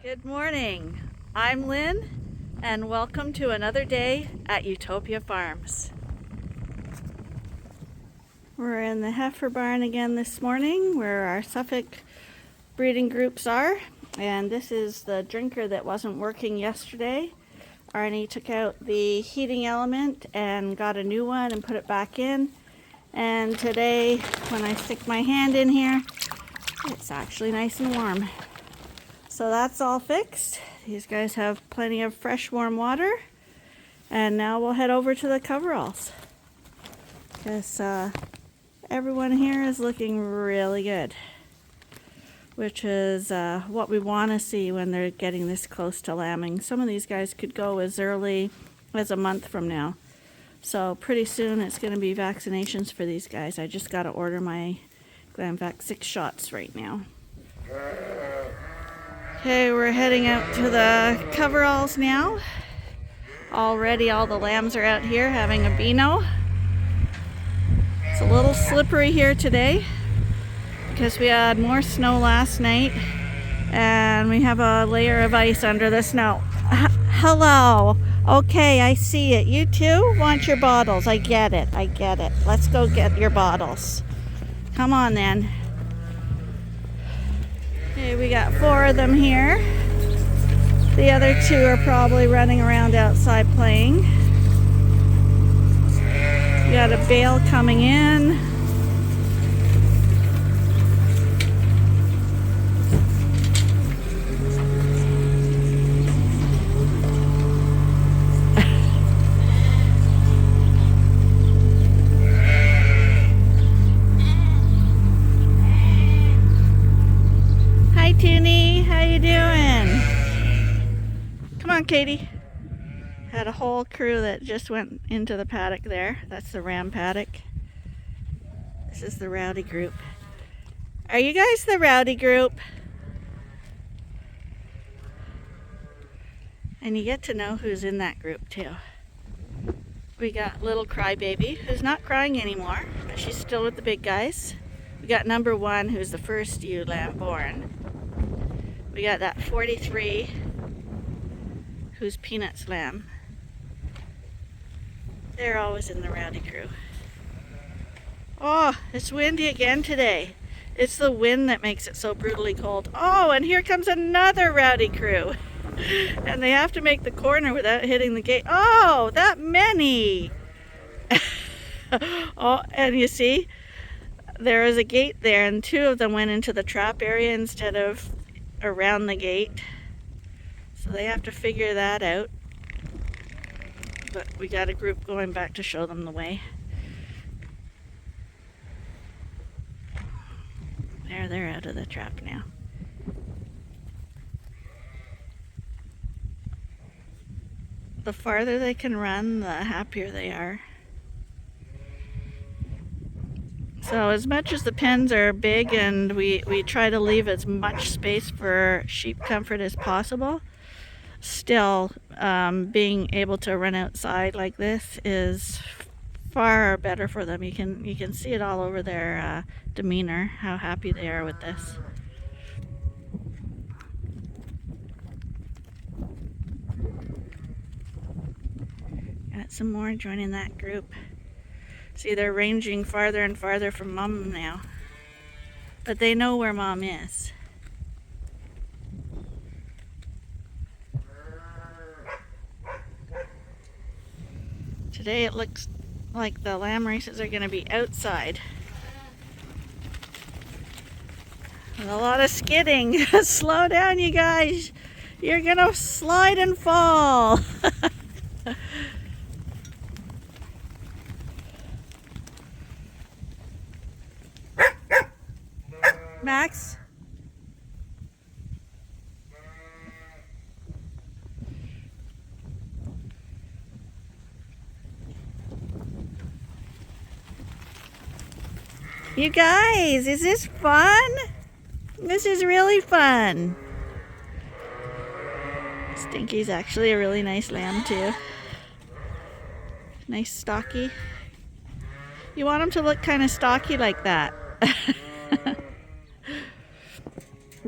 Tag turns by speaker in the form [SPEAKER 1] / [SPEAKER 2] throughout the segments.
[SPEAKER 1] Good morning. I'm Lynn, and welcome to another day at Ewetopia Farms. We're in the heifer barn again this morning where our Suffolk breeding groups are, and this is the drinker that wasn't working yesterday. Arnie took out the heating element and got a new one and put it back in, and today when I stick my hand in here, it's actually nice and warm. So that's all fixed. These guys have plenty of fresh warm water, and now we'll head over to the coveralls because everyone here is looking really good, which is what we want to see when they're getting this close to lambing. Some of these guys could go as early as a month from now, so pretty soon it's going to be vaccinations for these guys. I just got to order my Glamvac 6 shots right now. Okay, we're heading out to the coveralls now. Already all the lambs are out here having a beano. It's a little slippery here today because we had more snow last night and we have a layer of ice under the snow. Hello. Okay, I see it. You too want your bottles. I get it. Let's go get your bottles. Come on then. Okay, we got 4 of them here. The other 2 are probably running around outside playing. We got a bale coming in. Hi Toonie, how you doing? Come on Katie. Had a whole crew that just went into the paddock there. That's the ram paddock. This is the rowdy group. Are you guys the rowdy group? And you get to know who's in that group too. We got little crybaby who's not crying anymore, but she's still with the big guys. We got number 1 who's the first ewe lamb born. We got that 43 who's Peanut's lamb. They're always in the rowdy crew. Oh, it's windy again today. It's the wind that makes it so brutally cold. Oh, and here comes another rowdy crew. And they have to make the corner without hitting the gate. Oh, that many! Oh, and you see, there is a gate there, and 2 of them went into the trap area instead of around the gate. So they have to figure that out. But we got a group going back to show them the way. There, they're out of the trap now. The farther they can run, the happier they are. So as much as the pens are big and we try to leave as much space for sheep comfort as possible, still being able to run outside like this is far better for them. You can see it all over their demeanor, how happy they are with this. Got some more joining that group. See, they're ranging farther and farther from Mom now, but they know where Mom is. Today it looks like the lamb races are going to be outside. With a lot of skidding. Slow down, you guys. You're going to slide and fall. Max? You guys, is this fun? This is really fun. Stinky's actually a really nice lamb too. Nice stocky. You want him to look kind of stocky like that.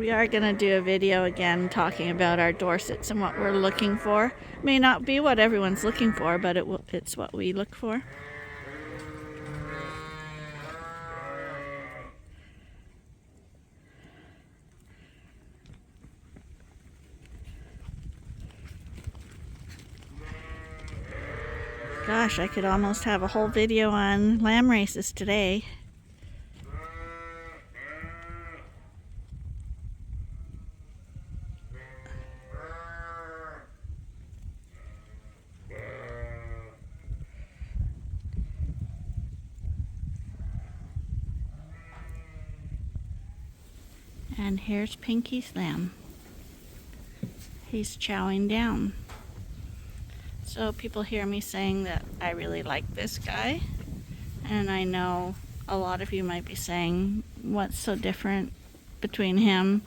[SPEAKER 1] We are going to do a video again talking about our Dorsets and what we're looking for. May not be what everyone's looking for, but it's what we look for. Gosh, I could almost have a whole video on lamb races today. And here's Pinky's lamb. He's chowing down. So people hear me saying that I really like this guy, and I know a lot of you might be saying, what's so different between him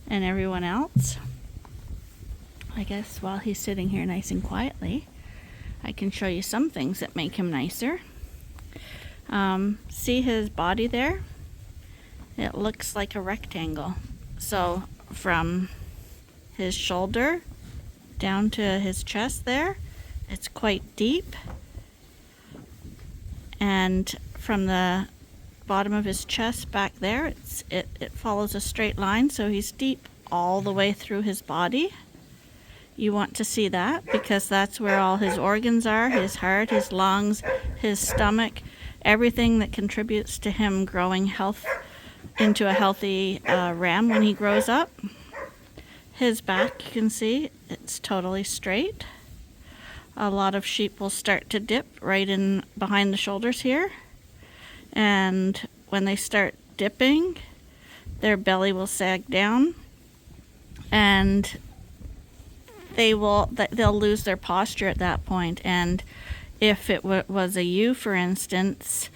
[SPEAKER 1] and everyone else? I guess while he's sitting here nice and quietly, I can show you some things that make him nicer. See his body there? It looks like a rectangle. So from his shoulder down to his chest there, it's quite deep. And from the bottom of his chest back there, it follows a straight line, so he's deep all the way through his body. You want to see that because that's where all his organs are, his heart, his lungs, his stomach, everything that contributes to him growing into a healthy ram when he grows up. His back, you can see, it's totally straight. A lot of sheep will start to dip right in behind the shoulders here. And when they start dipping, their belly will sag down. And they'll lose their posture at that point. And if it was a ewe, for instance,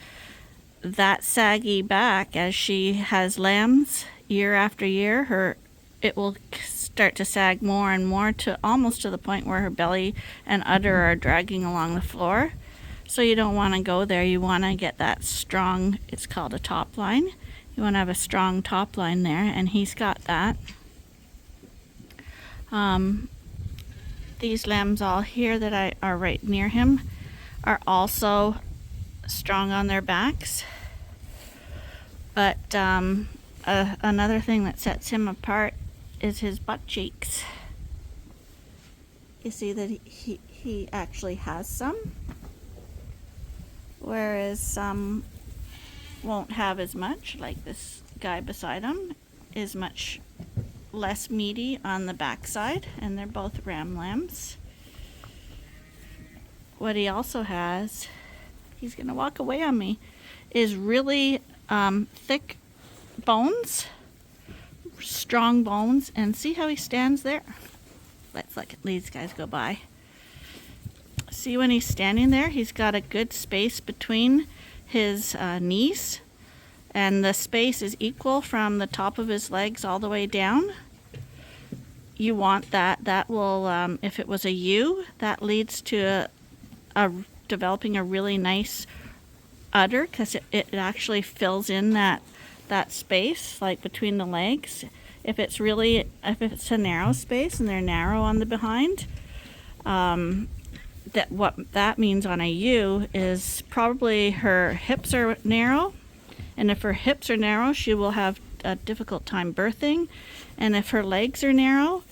[SPEAKER 1] that saggy back, as she has lambs year after year, it will start to sag more and more to almost to the point where her belly and udder are dragging along the floor. So you don't want to go there. You want to get that strong, it's called a top line. You want to have a strong top line there, and he's got that. These lambs all here that are right near him are also strong on their backs. But another thing that sets him apart is his butt cheeks. You see that he actually has some, whereas some won't have as much, like this guy beside him is much less meaty on the backside, and they're both ram lambs. What he also has, he's gonna walk away on me, is really thick bones, strong bones, and see how he stands there? Let's let these guys go by. See when he's standing there, he's got a good space between his knees, and the space is equal from the top of his legs all the way down. You want that. That will, if it was a ewe, that leads to developing a really nice udder, because it actually fills in that space, like between the legs. If it's a narrow space and they're narrow on the behind, what that means on a ewe is probably her hips are narrow, and if her hips are narrow, she will have a difficult time birthing. And if her legs are narrow,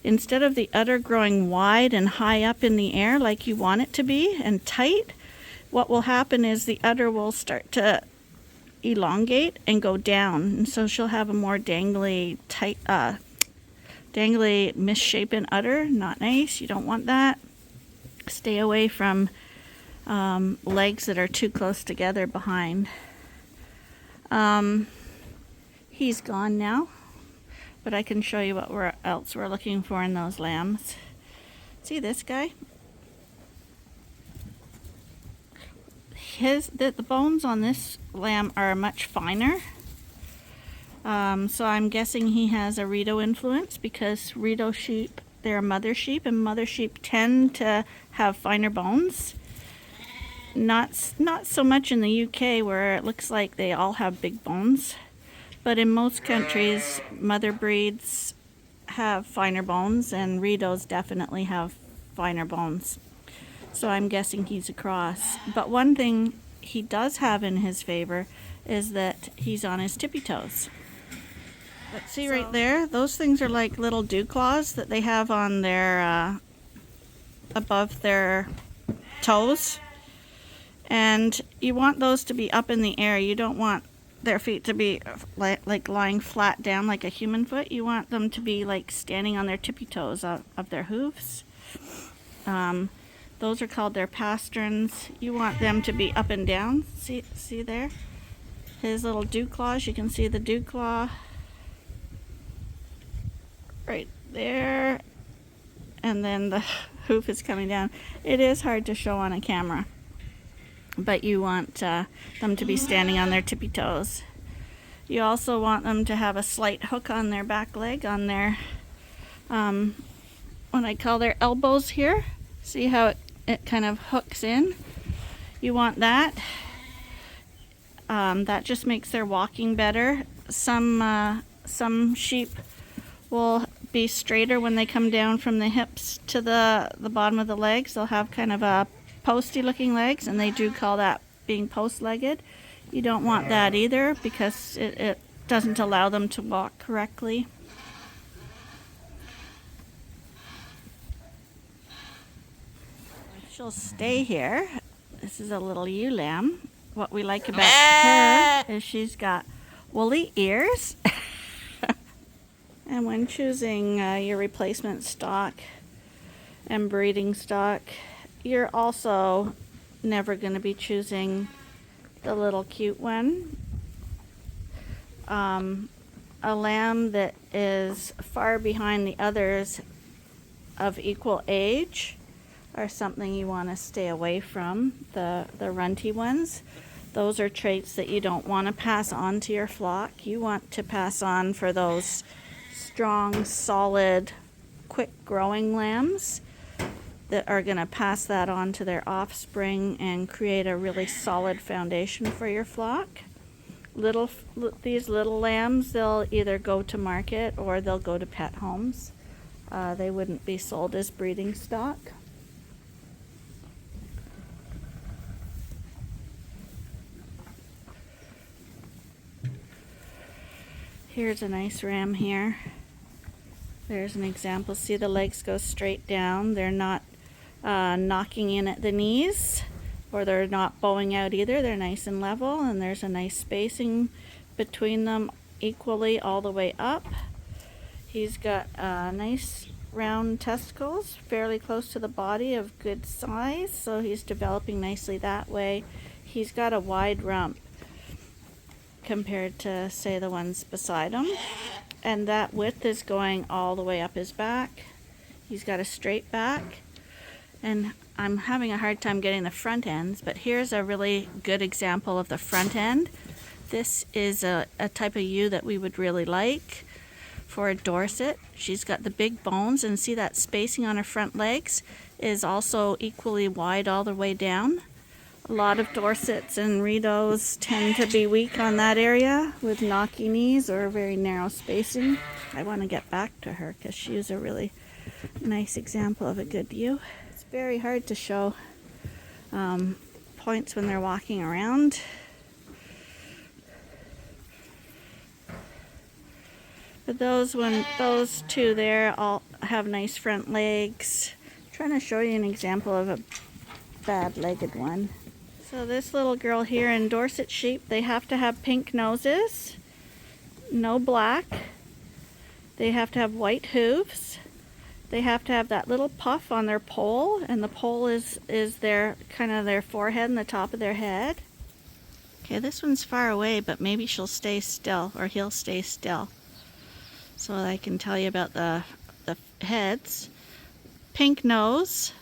[SPEAKER 1] instead of the udder growing wide and high up in the air like you want it to be and tight, what will happen is the udder will start to elongate and go down, and so she'll have a more dangly, tight, misshapen udder. Not nice. You don't want that. Stay away from legs that are too close together behind. He's gone now, but I can show you what else we're looking for in those lambs. See this guy? The bones on this lamb are much finer. So I'm guessing he has a Rito influence, because Rito sheep, they're mother sheep, and mother sheep tend to have finer bones. Not so much in the UK, where it looks like they all have big bones. But in most countries, mother breeds have finer bones, and Ritos definitely have finer bones. So I'm guessing he's a cross. But one thing he does have in his favor is that he's on his tippy toes. But see right there, those things are like little dew claws that they have on their, above their toes. And you want those to be up in the air. You don't want their feet to be like lying flat down like a human foot. You want them to be like standing on their tippy toes of their hooves. Those are called their pasterns. You want them to be up and down. See there? His little dew claws. You can see the dew claw right there. And then the hoof is coming down. It is hard to show on a camera, but you want them to be standing on their tippy toes. You also want them to have a slight hook on their back leg, on their, what I call their elbows here. See how it kind of hooks in? You want that. That just makes their walking better. Some sheep will be straighter when they come down from the hips to the bottom of the legs. They'll have kind of a posty looking legs, and they do call that being post-legged. You don't want that either, because it doesn't allow them to walk correctly. She'll stay here. This is a little ewe lamb. What we like about her is she's got woolly ears. And when choosing your replacement stock and breeding stock, you're also never going to be choosing the little cute one. A lamb that is far behind the others of equal age are something you want to stay away from. The runty ones, those are traits that you don't want to pass on to your flock. You want to pass on for those strong, solid, quick growing lambs that are going to pass that on to their offspring and create a really solid foundation for your flock. These little lambs, they'll either go to market or they'll go to pet homes. They wouldn't be sold as breeding stock. Here's a nice ram here. There's an example. See, the legs go straight down. They're not knocking in at the knees, or they're not bowing out either. They're nice and level, and there's a nice spacing between them equally all the way up. He's got nice round testicles, fairly close to the body, of good size, so he's developing nicely that way. He's got a wide rump compared to, say, the ones beside him. And that width is going all the way up his back. He's got a straight back. And I'm having a hard time getting the front ends, but here's a really good example of the front end. This is a type of ewe that we would really like for a Dorset. She's got the big bones, and see that spacing on her front legs is also equally wide all the way down. A lot of Dorsets and Ritos tend to be weak on that area with knocky knees or very narrow spacing. I want to get back to her because she is a really nice example of a good ewe. It's very hard to show points when they're walking around. But those two there all have nice front legs. I'm trying to show you an example of a bad-legged one. So this little girl here in Dorset sheep, they have to have pink noses, no black. They have to have white hooves. They have to have that little puff on their poll, and the poll is their kind of their forehead and the top of their head. Okay, this one's far away, but maybe she'll stay still, or he'll stay still, so I can tell you about the heads. Pink nose,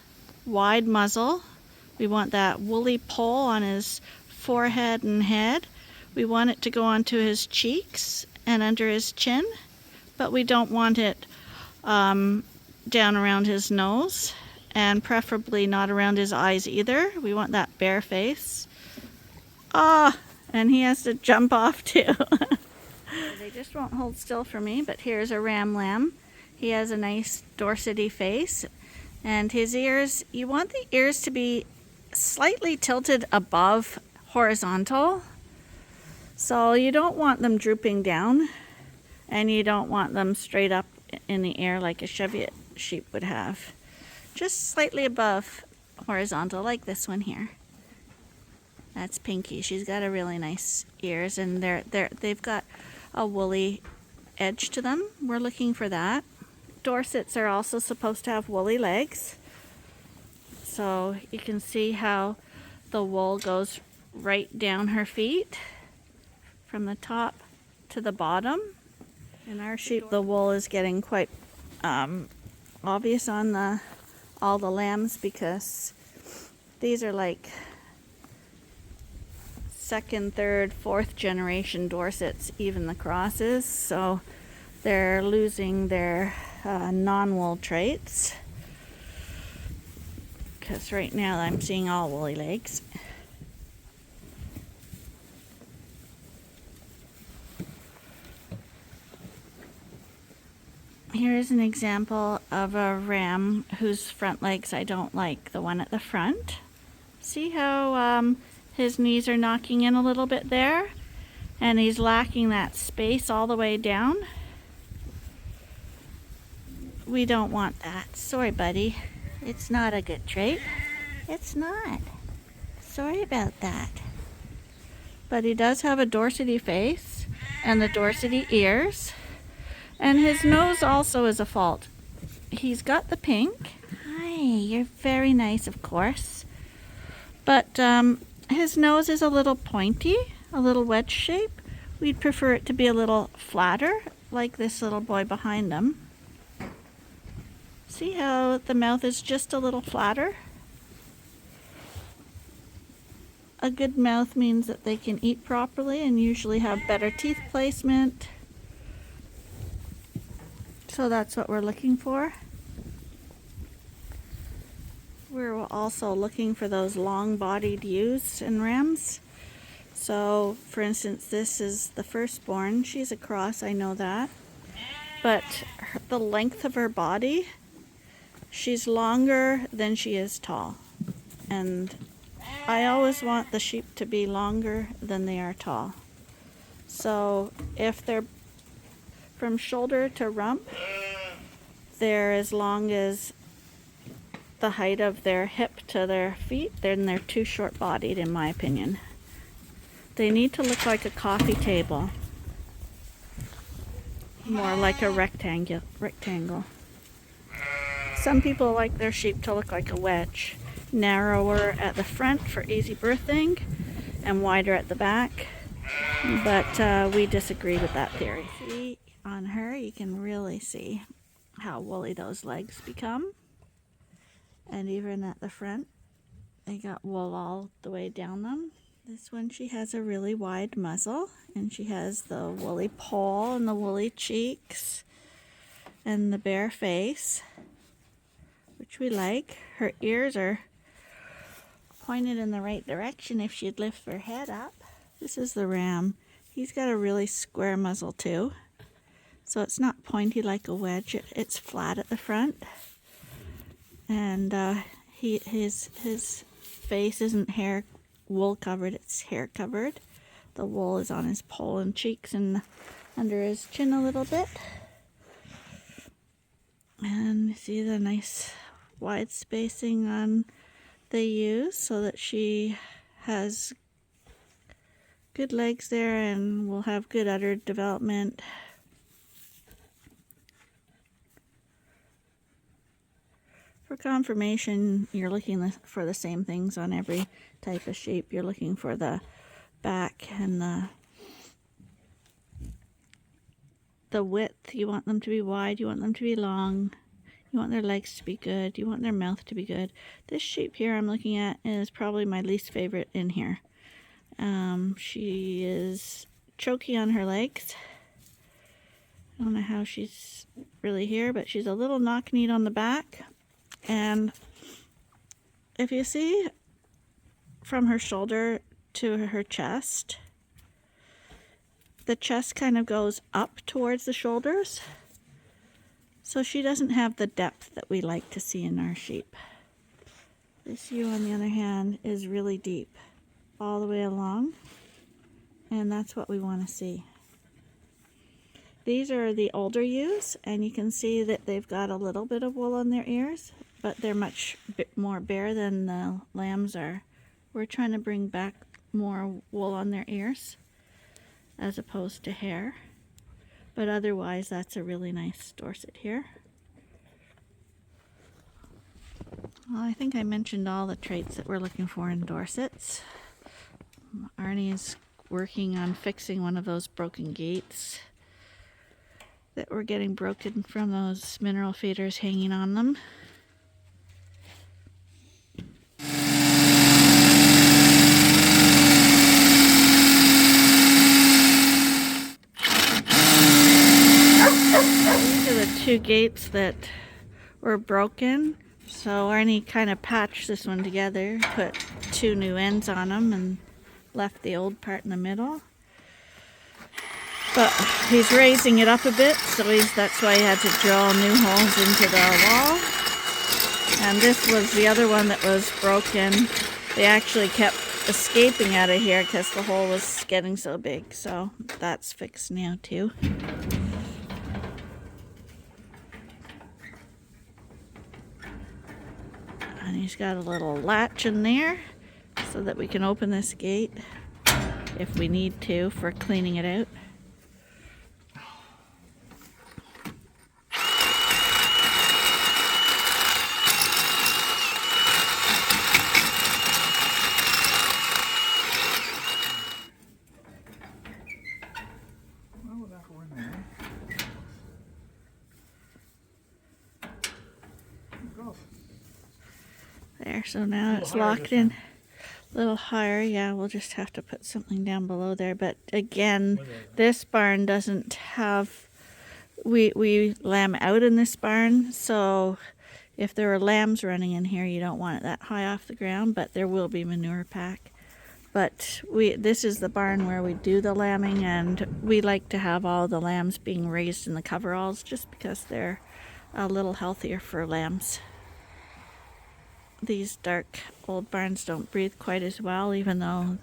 [SPEAKER 1] wide muzzle. We want that woolly poll on his forehead and head. We want it to go onto his cheeks and under his chin, but we don't want it down around his nose, and preferably not around his eyes either. We want that bare face. Ah, and he has to jump off too. They just won't hold still for me, but here's a ram lamb. He has a nice Dorsety face, and his ears, you want the ears to be slightly tilted above horizontal. So you don't want them drooping down, and you don't want them straight up in the air like a Cheviot sheep would have. Just slightly above horizontal, like this one here. That's Pinky. She's got a really nice ears, and they've got a woolly edge to them. We're looking for that. Dorsets are also supposed to have woolly legs. So you can see how the wool goes right down her feet from the top to the bottom. In our sheep, the wool is getting quite obvious on all the lambs, because these are like second, third, fourth generation Dorsets, even the crosses. So they're losing their non-wool traits, because right now I'm seeing all woolly legs. Here's an example of a ram whose front legs I don't like, the one at the front. See how his knees are knocking in a little bit there, and he's lacking that space all the way down. We don't want that. Sorry, buddy. It's not a good trait. It's not. Sorry about that. But he does have a Dorsety face and the Dorsety ears. And his nose also is a fault. He's got the pink. Hi, you're very nice, of course. But his nose is a little pointy, a little wedge shape. We'd prefer it to be a little flatter, like this little boy behind him. See how the mouth is just a little flatter? A good mouth means that they can eat properly and usually have better teeth placement. So that's what we're looking for. We're also looking for those long-bodied ewes and rams. So, for instance, this is the firstborn. She's a cross, I know that. But the length of her body, she's longer than she is tall. And I always want the sheep to be longer than they are tall. So if they're from shoulder to rump, they're as long as the height of their hip to their feet, then they're too short-bodied, in my opinion. They need to look like a coffee table, more like a rectangle. Some people like their sheep to look like a wedge, narrower at the front for easy birthing and wider at the back, but we disagree with that theory. See, on her you can really see how woolly those legs become, and even at the front they got wool all the way down them. This one, she has a really wide muzzle, and she has the woolly poll and the woolly cheeks and the bare face, which we like. Her ears are pointed in the right direction if she'd lift her head up. This is the ram. He's got a really square muzzle too, so it's not pointy like a wedge. It's flat at the front, and his face isn't wool covered, it's hair covered. The wool is on his poll and cheeks and under his chin a little bit. And you see the nice wide spacing on the ewes, so that she has good legs there and will have good udder development. For conformation, you're looking for the same things on every type of sheep. You're looking for the back and the width. You want them to be wide, you want them to be long, you want their legs to be good, you want their mouth to be good. This sheep here I'm looking at is probably my least favorite in here. She is choky on her legs. I don't know how she's really here, but she's a little knock-kneed on the back. And if you see from her shoulder to her chest, the chest kind of goes up towards the shoulders. So she doesn't have the depth that we like to see in our sheep. This ewe, on the other hand, is really deep all the way along, and that's what we want to see. These are the older ewes, and you can see that they've got a little bit of wool on their ears, but they're much more bare than the lambs are. We're trying to bring back more wool on their ears as opposed to hair. But otherwise, that's a really nice Dorset here. Well, I think I mentioned all the traits that we're looking for in Dorsets. Arnie is working on fixing one of those broken gates that were getting broken from those mineral feeders hanging on them. These are the two gates that were broken. So Arnie kind of patched this one together, put two new ends on them and left the old part in the middle. But he's raising it up a bit, so that's why he had to drill new holes into the wall. And this was the other one that was broken. They actually kept escaping out of here because the hole was getting so big. So that's fixed now too. And he's got a little latch in there so that we can open this gate if we need to for cleaning it out. There, so now it's locked in a little higher. Yeah, we'll just have to put something down below there. But again, this barn doesn't have, we lamb out in this barn, so if there are lambs running in here, you don't want it that high off the ground, but there will be manure pack. But this is the barn where we do the lambing, and we like to have all the lambs being raised in the coveralls just because they're a little healthier for lambs. These dark old barns don't breathe quite as well, even though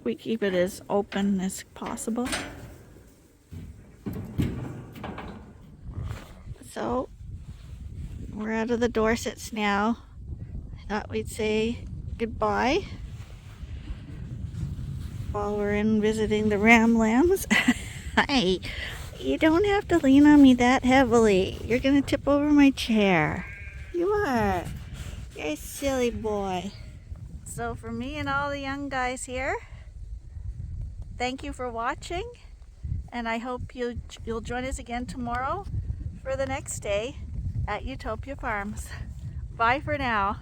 [SPEAKER 1] we keep it as open as possible. So we're out of the Dorsets now. I thought we'd say goodbye while we're in visiting the ram lambs. Hi, you don't have to lean on me that heavily. You're gonna tip over my chair. You are. You're a silly boy. So for me and all the young guys here, thank you for watching, and I hope you'll join us again tomorrow for the next day at Ewetopia Farms. Bye for now.